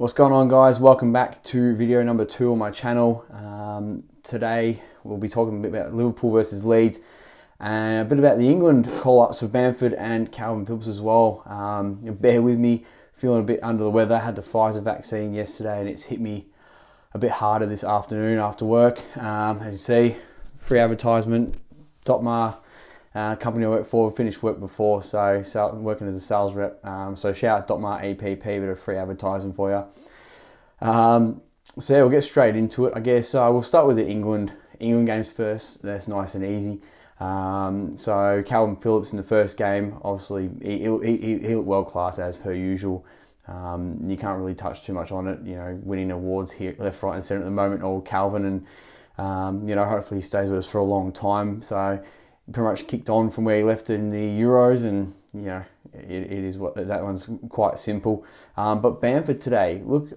What's going on, guys? Welcome back to video number 2 on my channel. Today we'll be talking a bit about Liverpool versus Leeds and a bit about the England call-ups of Bamford and Kalvin Phillips as well. Bear with me, feeling a bit under the weather. I had the Pfizer vaccine yesterday and it's hit me a bit harder this afternoon after work. As you see, free advertisement, Dotmar, company I work for, finished work before, so working as a sales rep. So shout out Dotmar EPP, bit of free advertising for you. So yeah, we'll get straight into it, I guess. We'll start with the England games first. That's nice and easy. So Kalvin Phillips in the first game, obviously he looked world class as per usual. You can't really touch too much on it. You know, winning awards here, left, right, and centre at the moment. All Kalvin, and you know, hopefully he stays with us for a long time. So pretty much kicked on from where he left in the Euros, and you know, it is what that one's quite simple. But Bamford today, look,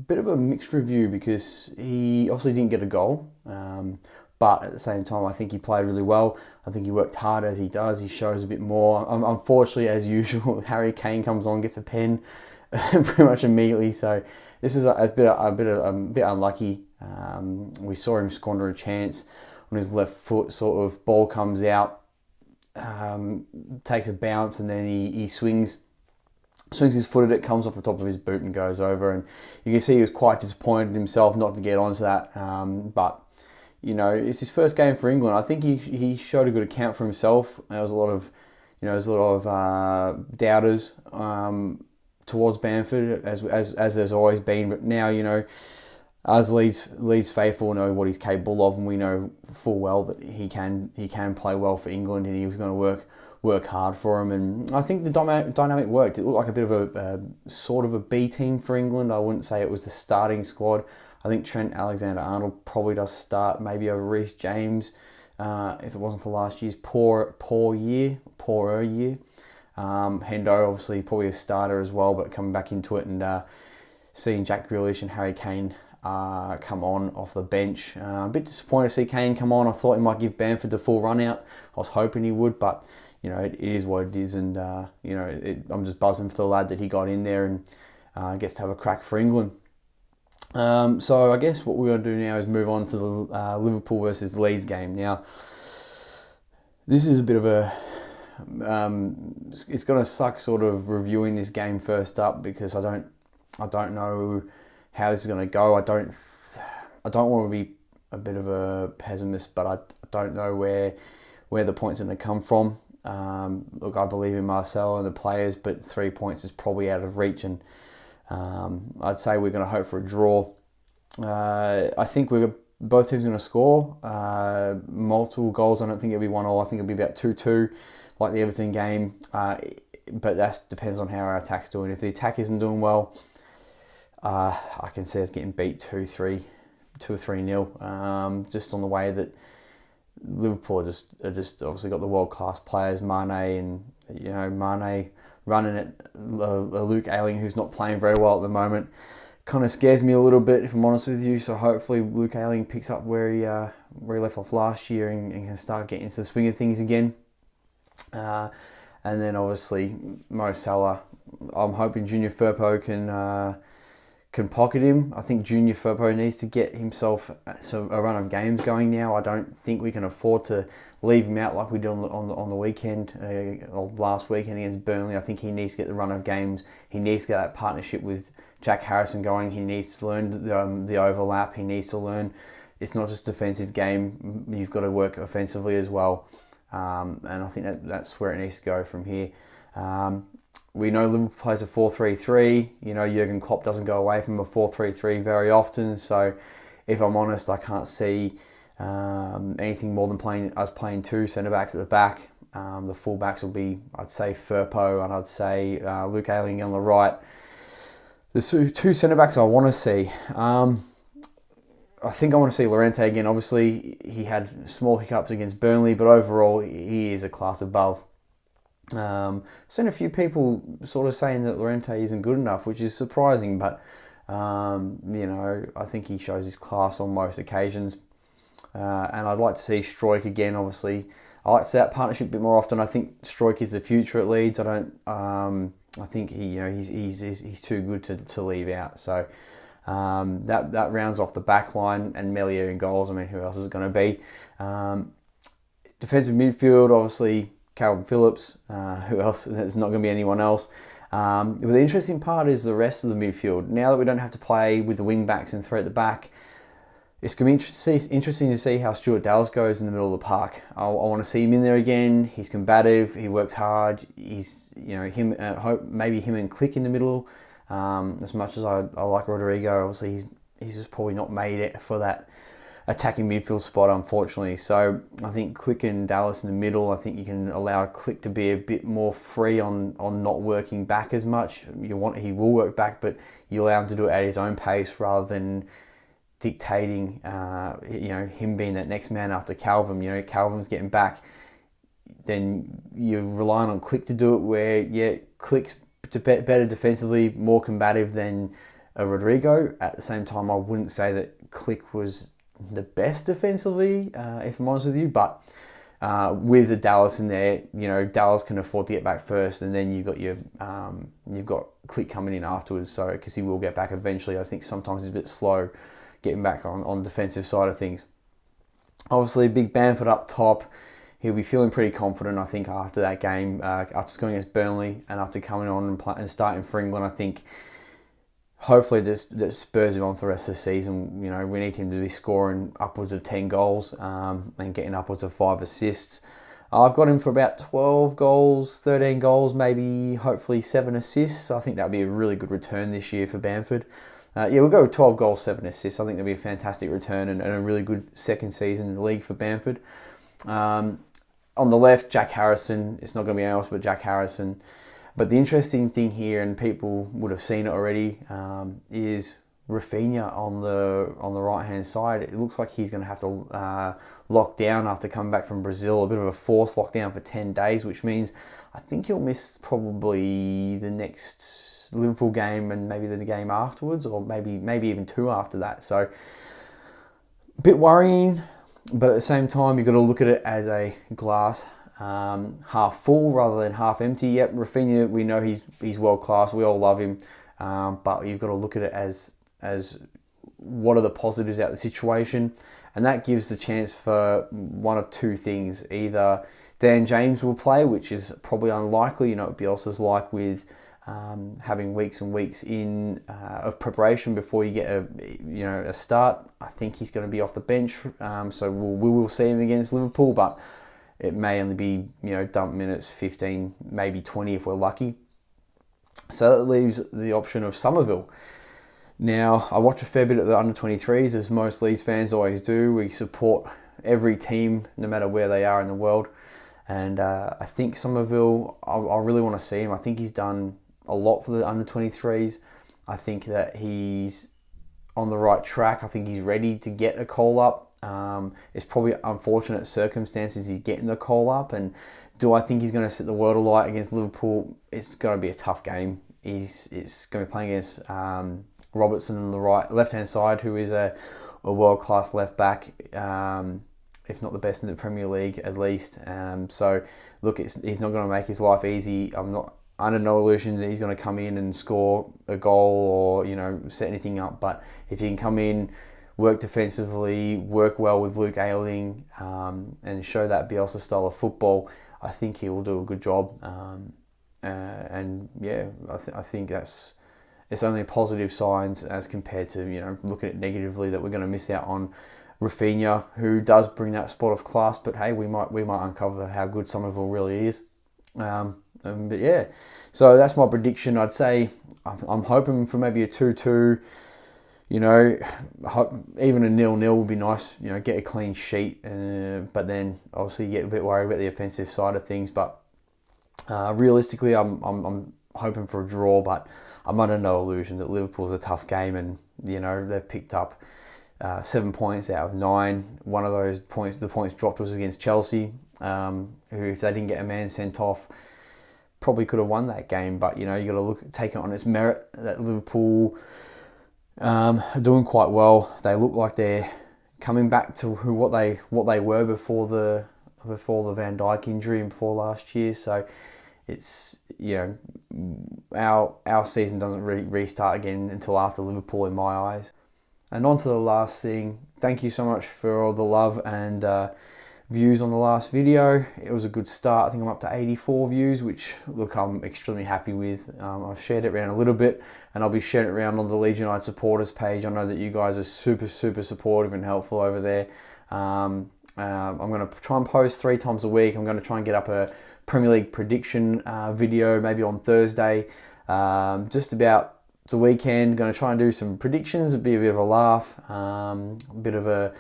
bit of a mixed review because he obviously didn't get a goal, but at the same time, I think he played really well. I think he worked hard as he does. He shows a bit more. Unfortunately, as usual, Harry Kane comes on, gets a pen pretty much immediately. So this is a bit unlucky. We saw him squander a chance on his left foot. Sort of ball comes out, takes a bounce, and then he swings his foot at it, comes off the top of his boot and goes over. And you can see he was quite disappointed in himself not to get onto that. But you know, it's his first game for England. I think he showed a good account for himself. There was a lot of doubters towards Bamford, as there's always been. But now, you know, us Leeds faithful know what he's capable of, and we know full well that he can play well for England, and he was going to work hard for him. And I think the dynamic worked. It looked like a bit of a sort of a B team for England. I wouldn't say it was the starting squad. I think Trent Alexander-Arnold probably does start, maybe over Reece James, if it wasn't for last year's poorer year. Hendo obviously probably a starter as well, but coming back into it and seeing Jack Grealish and Harry Kane come on off the bench. A bit disappointed to see Kane come on. I thought he might give Bamford the full run out. I was hoping he would, but you know, it is what it is, and you know, I'm just buzzing for the lad that he got in there and gets to have a crack for England. So I guess what we're going to do now is move on to the Liverpool versus Leeds game. Now, this is a bit of a it's going to suck sort of reviewing this game first up, because I don't know how this is going to go. I don't want to be a bit of a pessimist, but I don't know where the points are going to come from. Look, I believe in Marcelo and the players, but 3 points is probably out of reach, and I'd say we're going to hope for a draw. I think both teams are going to score multiple goals. I don't think it'll be 1-1. I think it'll be about 2-2, like the Everton game. But that depends on how our attack's doing. If the attack isn't doing well, I can see us getting beat 2-3, 2 or 3-0. Just on the way that Liverpool are just obviously got the world class players, Mane, and you know, Mane running at Luke Ayling, who's not playing very well at the moment, kind of scares me a little bit, if I'm honest with you. So hopefully Luke Ayling picks up where he left off last year and can start getting into the swing of things again. And then obviously Mo Salah, I'm hoping Junior Firpo can pocket him. I think Junior Firpo needs to get himself a run of games going now. I don't think we can afford to leave him out like we did on the weekend, or last weekend against Burnley. I think he needs to get the run of games. He needs to get that partnership with Jack Harrison going. He needs to learn the overlap. He needs to learn it's not just a defensive game. You've got to work offensively as well. And I think that's where it needs to go from here. We know Liverpool plays a 4-3-3. You know, Jurgen Klopp doesn't go away from a 4-3-3 very often. So, if I'm honest, I can't see anything more than playing 2 centre-backs at the back. The full-backs will be, I'd say, Firpo, and I'd say Luke Ayling on the right. The two centre-backs I want to see. I think I want to see Llorente again. Obviously, he had small hiccups against Burnley, but overall, he is a class above. Seen a few people sort of saying that Llorente isn't good enough, which is surprising, but you know, I think he shows his class on most occasions. And I'd like to see Struijk again. Obviously, I like to see that partnership a bit more often. I think Struijk is the future at Leeds. I I think he's too good to leave out. So that rounds off the back line, and Melia in goals. I mean, who else is it going to be? Defensive midfield, obviously Kalvin Phillips. Who else? There's not going to be anyone else. But the interesting part is the rest of the midfield. Now that we don't have to play with the wing backs and three at the back, it's going to be interesting to see how Stuart Dallas goes in the middle of the park. I want to see him in there again. He's combative. He works hard. He's maybe him and Click in the middle. As much as I like Rodrigo, obviously he's just probably not made it for that attacking midfield spot, unfortunately. So I think Click and Dallas in the middle. I think you can allow Click to be a bit more free on not working back as much. He will work back, but you allow him to do it at his own pace rather than dictating, him being that next man after Kalvin. Kalvin's getting back, then you're relying on Click to do it, where, Click's better defensively, more combative than Rodrigo. At the same time, I wouldn't say that Click was the best defensively, if I'm honest with you, but with the Dallas in there, Dallas can afford to get back first, and then you've got Click coming in afterwards, so because he will get back eventually. I think sometimes he's a bit slow getting back on defensive side of things. Obviously, big Bamford up top. He'll be feeling pretty confident, I think, after that game, after scoring against Burnley and after coming on and starting for England. I think hopefully that spurs him on for the rest of the season. We need him to be scoring upwards of 10 goals and getting upwards of 5 assists. I've got him for about 12 goals, 13 goals, maybe hopefully 7 assists. I think that would be a really good return this year for Bamford. We'll go with 12 goals, 7 assists. I think that'll be a fantastic return and a really good second season in the league for Bamford. On the left, Jack Harrison. It's not going to be anyone else but Jack Harrison. But the interesting thing here, and people would have seen it already, is Rafinha on the right-hand side. It looks like he's going to have to lock down after coming back from Brazil, a bit of a forced lockdown for 10 days, which means I think he'll miss probably the next Liverpool game and maybe the game afterwards, or maybe even 2 after that. So a bit worrying, but at the same time, you've got to look at it as a glass half full rather than half empty. Yep, Rafinha, we know he's world class. We all love him, but you've got to look at it as what are the positives out of the situation, and that gives the chance for one of two things: either Dan James will play, which is probably unlikely. What Bielsa's like with having weeks and weeks of preparation before you get a start. I think he's going to be off the bench, so we will see him against Liverpool, but it may only be dump minutes 15, maybe 20 if we're lucky. So that leaves the option of Somerville. Now, I watch a fair bit of the under-23s, as most Leeds fans always do. We support every team, no matter where they are in the world. And I think Somerville, I really want to see him. I think he's done a lot for the under-23s. I think that he's on the right track. I think he's ready to get a call-up. It's probably unfortunate circumstances he's getting the call-up. And do I think he's going to set the world alight against Liverpool? It's going to be a tough game. It's going to be playing against Robertson on the left-hand side, who is a world-class left-back, if not the best in the Premier League, at least. So, look, he's not going to make his life easy. I'm not under no illusion that he's going to come in and score a goal or, set anything up. But if he can come in, work defensively, work well with Luke Ayling, and show that Bielsa style of football, I think he will do a good job. I think it's only positive signs as compared to, looking at it negatively that we're going to miss out on Rafinha, who does bring that spot of class. But hey, we might uncover how good Somerville really is. So that's my prediction. I'd say I'm hoping for maybe a 2-2. Even a 0-0 would be nice. Get a clean sheet. But then obviously you get a bit worried about the offensive side of things. But realistically, I'm hoping for a draw. But I'm under no illusion that Liverpool's a tough game, and they've picked up 7 points out of 9. One of those points, the points dropped, was against Chelsea, who, if they didn't get a man sent off, probably could have won that game. But you got to take it on its merit that Liverpool are doing quite well. They look like they're coming back to what they were before the Van Dijk injury and before last year. So it's, you know, our season doesn't restart again until after Liverpool in my eyes. And on to the last thing. Thank you so much for all the love and views on the last video. It was a good start. I think I'm up to 84 views, which, look, I'm extremely happy with. I've shared it around a little bit, and I'll be sharing it around on the Leeds United supporters page. I know that you guys are super supportive and helpful over there. I'm going to try and post 3 times a week. I'm going to try and get up a Premier League prediction video maybe on Thursday, just about the weekend. Going to try and do some predictions. It'll be a bit of a laugh, a bit of a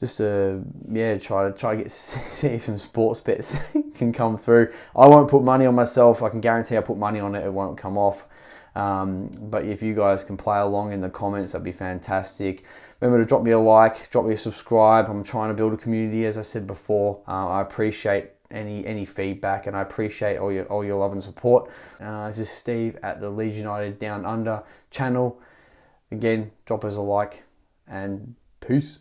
try to get see if some sports bets can come through. I won't put money on myself. I can guarantee I put money on it. It won't come off. But if you guys can play along in the comments, that'd be fantastic. Remember to drop me a like, drop me a subscribe. I'm trying to build a community, as I said before. I appreciate any feedback, and I appreciate all your love and support. This is Steve at the Leeds United Down Under channel. Again, drop us a like, and peace.